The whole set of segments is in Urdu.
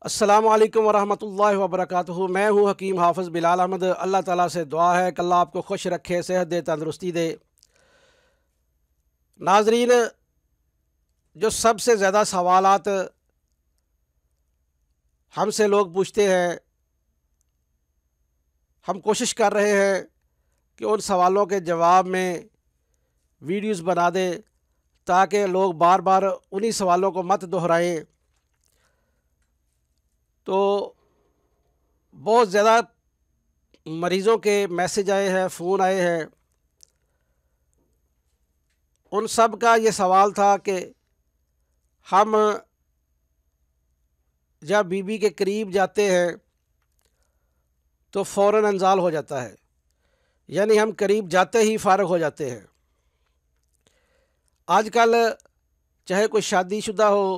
السلام علیکم ورحمۃ اللہ وبرکاتہ۔ میں ہوں حکیم حافظ بلال احمد۔ اللہ تعالیٰ سے دعا ہے کہ اللہ آپ کو خوش رکھے، صحت دے، تندرستی دے۔ ناظرین، جو سب سے زیادہ سوالات ہم سے لوگ پوچھتے ہیں، ہم کوشش کر رہے ہیں کہ ان سوالوں کے جواب میں ویڈیوز بنا دیں تاکہ لوگ بار بار انہی سوالوں کو مت دہرائیں۔ تو بہت زیادہ مریضوں کے میسج آئے ہیں، فون آئے ہیں، ان سب کا یہ سوال تھا کہ ہم جب بیوی کے قریب جاتے ہیں تو فوراً انزال ہو جاتا ہے، یعنی ہم قریب جاتے ہی فارغ ہو جاتے ہیں۔ آج کل چاہے کوئی شادی شدہ ہو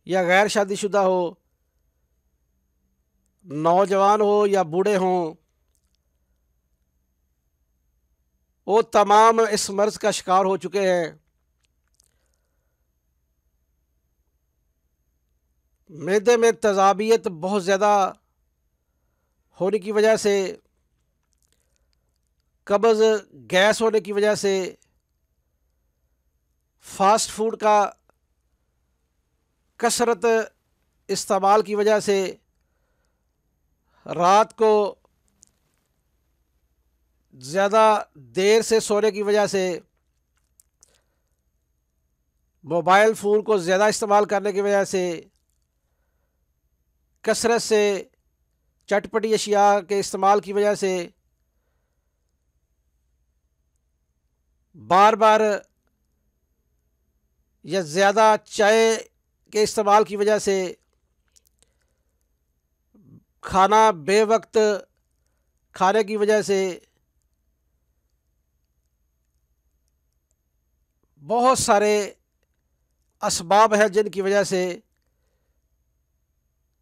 یا غیر شادی شدہ ہو، نوجوان ہو یا بوڑھے ہوں، وہ تمام اس مرض کا شکار ہو چکے ہیں۔ معدے میں تیزابیت بہت زیادہ ہونے کی وجہ سے، قبض، گیس ہونے کی وجہ سے، فاسٹ فوڈ کا کثرت استعمال کی وجہ سے، رات کو زیادہ دیر سے سونے کی وجہ سے، موبائل فون کو زیادہ استعمال کرنے کی وجہ سے، کثرت سے چٹپٹی اشیاء کے استعمال کی وجہ سے، بار بار یا زیادہ چائے کے استعمال کی وجہ سے، کھانا بے وقت کھانے کی وجہ سے، بہت سارے اسباب ہیں جن کی وجہ سے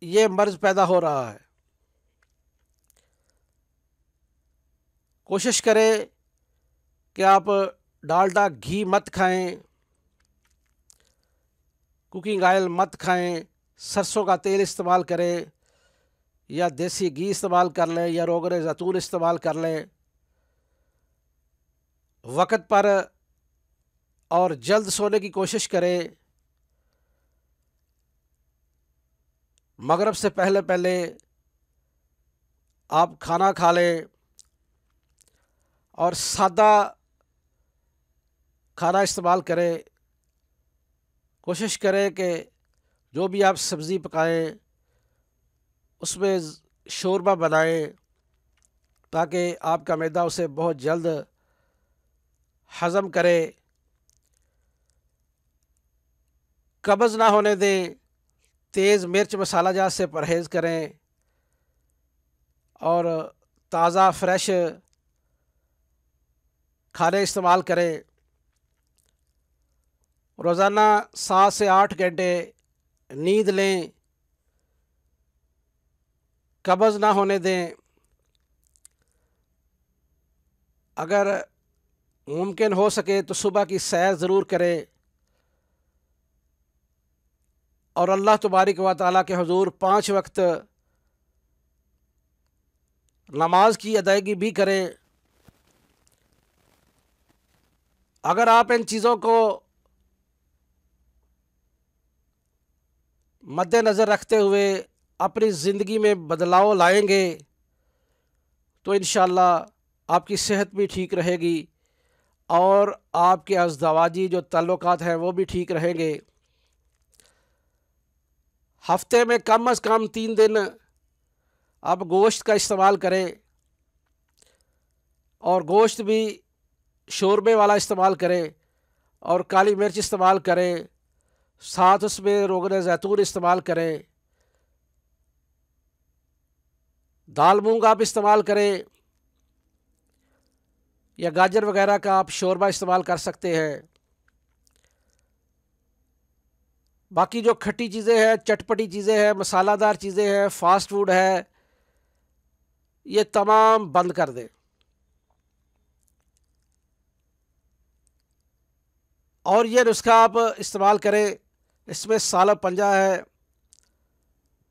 یہ مرض پیدا ہو رہا ہے۔ کوشش کریں کہ آپ ڈالڈا گھی مت کھائیں، کوکنگ آئل مت کھائیں، سرسوں کا تیل استعمال کریں، یا دیسی گھی استعمال کر لیں، یا روغن زیتون استعمال کر لیں۔ وقت پر اور جلد سونے کی کوشش کریں۔ مغرب سے پہلے پہلے آپ کھانا کھا لیں اور سادہ کھانا استعمال کریں۔ کوشش کریں کہ جو بھی آپ سبزی پکائیں اس میں شوربہ بنائیں تاکہ آپ کا معدہ اسے بہت جلد ہضم کرے۔ قبض نہ ہونے دیں، تیز مرچ مسالہ جات سے پرہیز کریں اور تازہ فریش کھانے استعمال کریں۔ روزانہ 7 سے 8 گھنٹے نیند لیں، قبض نہ ہونے دیں۔ اگر ممکن ہو سکے تو صبح کی سیر ضرور کریں اور اللہ تبارک و تعالیٰ کے حضور 5 وقت نماز کی ادائیگی بھی کریں۔ اگر آپ ان چیزوں کو مد نظر رکھتے ہوئے اپنی زندگی میں بدلاؤ لائیں گے تو انشاءاللہ آپ کی صحت بھی ٹھیک رہے گی اور آپ کے ازدواجی جو تعلقات ہیں وہ بھی ٹھیک رہیں گے۔ ہفتے میں کم از کم 3 دن آپ گوشت کا استعمال کریں، اور گوشت بھی شوربے والا استعمال کریں اور کالی مرچ استعمال کریں، ساتھ اس میں روغن زیتون استعمال کریں۔ دال مونگ آپ استعمال کریں یا گاجر وغیرہ کا آپ شوربہ استعمال کر سکتے ہیں۔ باقی جو کھٹی چیزیں ہیں، چٹپٹی چیزیں ہیں، مسالہ دار چیزیں ہیں، فاسٹ فوڈ ہے، یہ تمام بند کر دیں۔ اور یہ نسخہ آپ استعمال کریں، اس میں سالب پنجہ ہے،